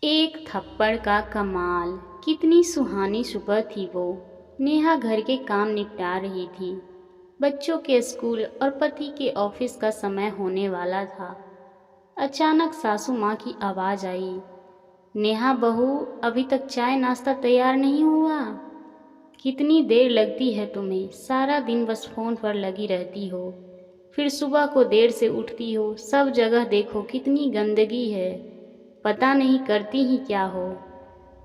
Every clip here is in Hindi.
एक थप्पड़ का कमाल। कितनी सुहानी सुबह थी वो। नेहा घर के काम निपटा रही थी। बच्चों के स्कूल और पति के ऑफिस का समय होने वाला था। अचानक सासू माँ की आवाज़ आई, नेहा बहू, अभी तक चाय नाश्ता तैयार नहीं हुआ? कितनी देर लगती है तुम्हें? सारा दिन बस फ़ोन पर लगी रहती हो। फिर सुबह को देर से उठती हो। सब जगह देखो कितनी गंदगी है। पता नहीं करती ही क्या हो।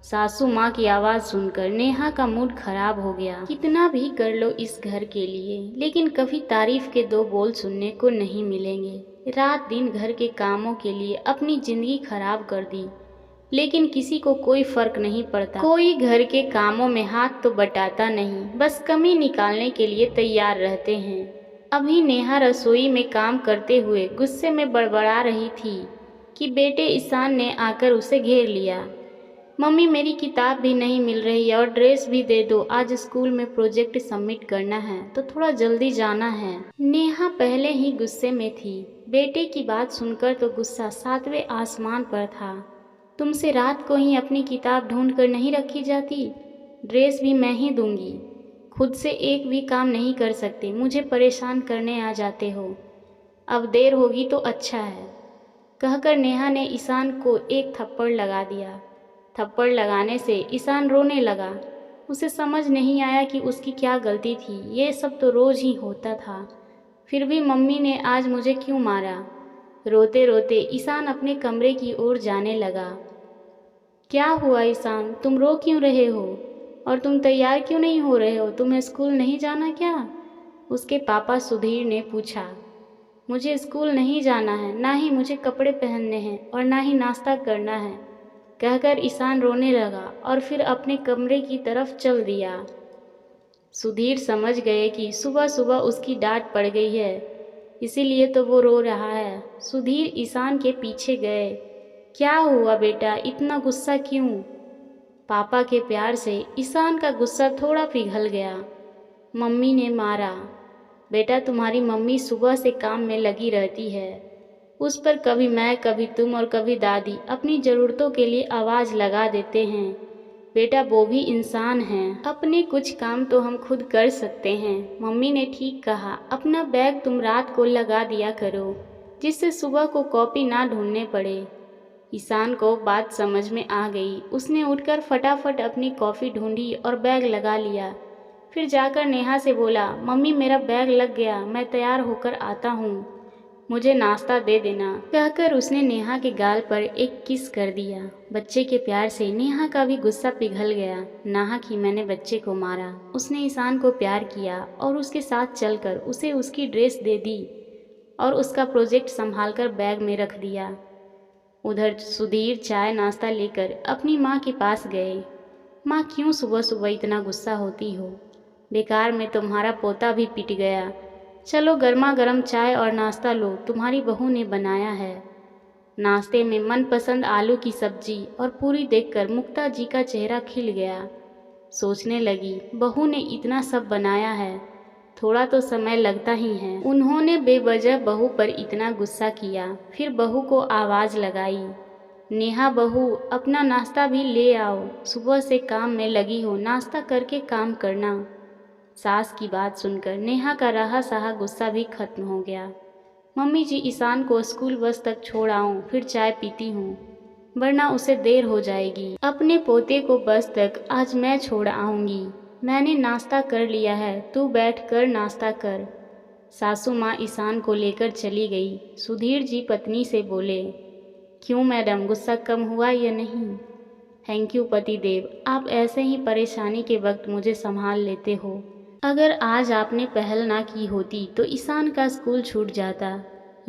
सासू माँ की आवाज़ सुनकर नेहा का मूड खराब हो गया। कितना भी कर लो इस घर के लिए, लेकिन कभी तारीफ के दो बोल सुनने को नहीं मिलेंगे। रात दिन घर के कामों के लिए अपनी ज़िंदगी खराब कर दी, लेकिन किसी को कोई फर्क नहीं पड़ता। कोई घर के कामों में हाथ तो बटाता नहीं, बस कमी निकालने के लिए तैयार रहते हैं। अभी नेहा रसोई में काम करते हुए गुस्से में बड़बड़ा रही थी कि बेटे ईशान ने आकर उसे घेर लिया। मम्मी, मेरी किताब भी नहीं मिल रही है और ड्रेस भी दे दो। आज स्कूल में प्रोजेक्ट सबमिट करना है तो थोड़ा जल्दी जाना है। नेहा पहले ही गुस्से में थी। बेटे की बात सुनकर तो गुस्सा सातवें आसमान पर था। तुमसे रात को ही अपनी किताब ढूंढ कर नहीं रखी जाती? ड्रेस भी मैं ही दूंगी। खुद से एक भी काम नहीं कर सकते, मुझे परेशान करने आ जाते हो। अब देर होगी तो अच्छा है, कहकर नेहा ने ईशान को एक थप्पड़ लगा दिया। थप्पड़ लगाने से ईशान रोने लगा। उसे समझ नहीं आया कि उसकी क्या गलती थी। ये सब तो रोज ही होता था, फिर भी मम्मी ने आज मुझे क्यों मारा? रोते रोते ईशान अपने कमरे की ओर जाने लगा। क्या हुआ ईशान, तुम रो क्यों रहे हो? और तुम तैयार क्यों नहीं हो रहे हो? तुम्हें स्कूल नहीं जाना क्या? उसके पापा सुधीर ने पूछा। मुझे स्कूल नहीं जाना है, ना ही मुझे कपड़े पहनने हैं और ना ही नाश्ता करना है, कहकर ईशान रोने लगा और फिर अपने कमरे की तरफ चल दिया। सुधीर समझ गए कि सुबह सुबह उसकी डांट पड़ गई है, इसीलिए तो वो रो रहा है। सुधीर ईशान के पीछे गए। क्या हुआ बेटा, इतना गुस्सा क्यों? पापा के प्यार से ईशान का गुस्सा थोड़ा पिघल गया। मम्मी ने मारा। बेटा, तुम्हारी मम्मी सुबह से काम में लगी रहती है। उस पर कभी मैं, कभी तुम और कभी दादी अपनी ज़रूरतों के लिए आवाज़ लगा देते हैं। बेटा, वो भी इंसान हैं, अपने कुछ काम तो हम खुद कर सकते हैं। मम्मी ने ठीक कहा, अपना बैग तुम रात को लगा दिया करो, जिससे सुबह को कॉपी ना ढूंढने पड़े। ईशान को बात समझ में आ गई। उसने उठकर फटाफट अपनी कॉफ़ी ढूंढी और बैग लगा लिया। फिर जाकर नेहा से बोला, मम्मी मेरा बैग लग गया, मैं तैयार होकर आता हूँ, मुझे नाश्ता दे देना, कहकर उसने नेहा के गाल पर एक किस कर दिया। बच्चे के प्यार से नेहा का भी गुस्सा पिघल गया। नाहा कि मैंने बच्चे को मारा। उसने ईशान को प्यार किया और उसके साथ चलकर उसे उसकी ड्रेस दे दी और उसका प्रोजेक्ट संभालकर बैग में रख दिया। उधर सुधीर चाय नाश्ता लेकर अपनी माँ के पास गए। माँ, क्यों सुबह सुबह इतना गुस्सा होती हो? बेकार में तुम्हारा पोता भी पिट गया। चलो गर्मा गर्म चाय और नाश्ता लो, तुम्हारी बहू ने बनाया है। नाश्ते में मनपसंद आलू की सब्जी और पूरी देखकर मुक्ता जी का चेहरा खिल गया। सोचने लगी, बहू ने इतना सब बनाया है, थोड़ा तो समय लगता ही है। उन्होंने बेवजह बहू पर इतना गुस्सा किया। फिर बहू को आवाज़ लगाई, नेहा बहू, अपना नाश्ता भी ले आओ, सुबह से काम में लगी हो, नाश्ता करके काम करना। सास की बात सुनकर नेहा का रहा सहा गुस्सा भी खत्म हो गया। मम्मी जी, ईशान को स्कूल बस तक छोड़ आऊँ, फिर चाय पीती हूँ, वरना उसे देर हो जाएगी। अपने पोते को बस तक आज मैं छोड़ आऊँगी। मैंने नाश्ता कर लिया है, तू बैठ कर नाश्ता कर। सासू माँ ईशान को लेकर चली गई। सुधीर जी पत्नी से बोले, क्यों मैडम, गुस्सा कम हुआ या नहीं? थैंक यू पतिदेव, आप ऐसे ही परेशानी के वक्त मुझे संभाल लेते हो। अगर आज आपने पहल ना की होती तो ईशान का स्कूल छूट जाता।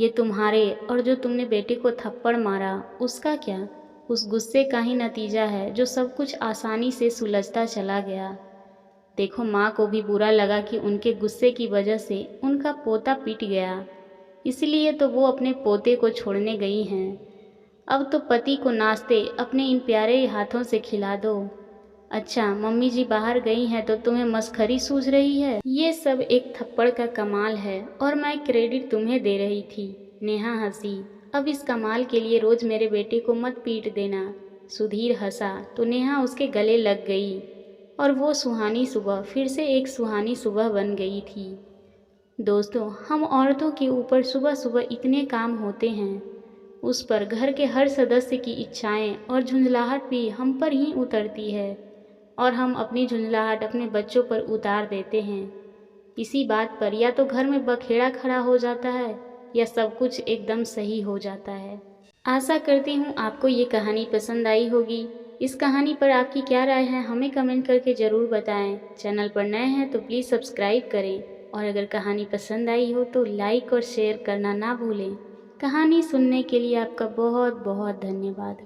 ये तुम्हारे और जो तुमने बेटे को थप्पड़ मारा, उसका क्या? उस गुस्से का ही नतीजा है जो सब कुछ आसानी से सुलझता चला गया। देखो, माँ को भी बुरा लगा कि उनके गुस्से की वजह से उनका पोता पिट गया, इसलिए तो वो अपने पोते को छोड़ने गई हैं। अब तो पति को नाश्ते अपने इन प्यारे हाथों से खिला दो। अच्छा, मम्मी जी बाहर गई हैं तो तुम्हें मस्खरी सूझ रही है? ये सब एक थप्पड़ का कमाल है और मैं क्रेडिट तुम्हें दे रही थी। नेहा हंसी। अब इस कमाल के लिए रोज मेरे बेटे को मत पीट देना। सुधीर हंसा तो नेहा उसके गले लग गई और वो सुहानी सुबह फिर से एक सुहानी सुबह बन गई थी। दोस्तों, हम औरतों के ऊपर सुबह सुबह इतने काम होते हैं, उस पर घर के हर सदस्य की इच्छाएं और झुंझलाहट भी हम पर ही उतरती है और हम अपनी झुंझलाहट अपने बच्चों पर उतार देते हैं। इसी बात पर या तो घर में बखेड़ा खड़ा हो जाता है या सब कुछ एकदम सही हो जाता है। आशा करती हूँ आपको ये कहानी पसंद आई होगी। इस कहानी पर आपकी क्या राय है हमें कमेंट करके ज़रूर बताएं। चैनल पर नए हैं तो प्लीज़ सब्सक्राइब करें और अगर कहानी पसंद आई हो तो लाइक और शेयर करना ना भूलें। कहानी सुनने के लिए आपका बहुत बहुत धन्यवाद।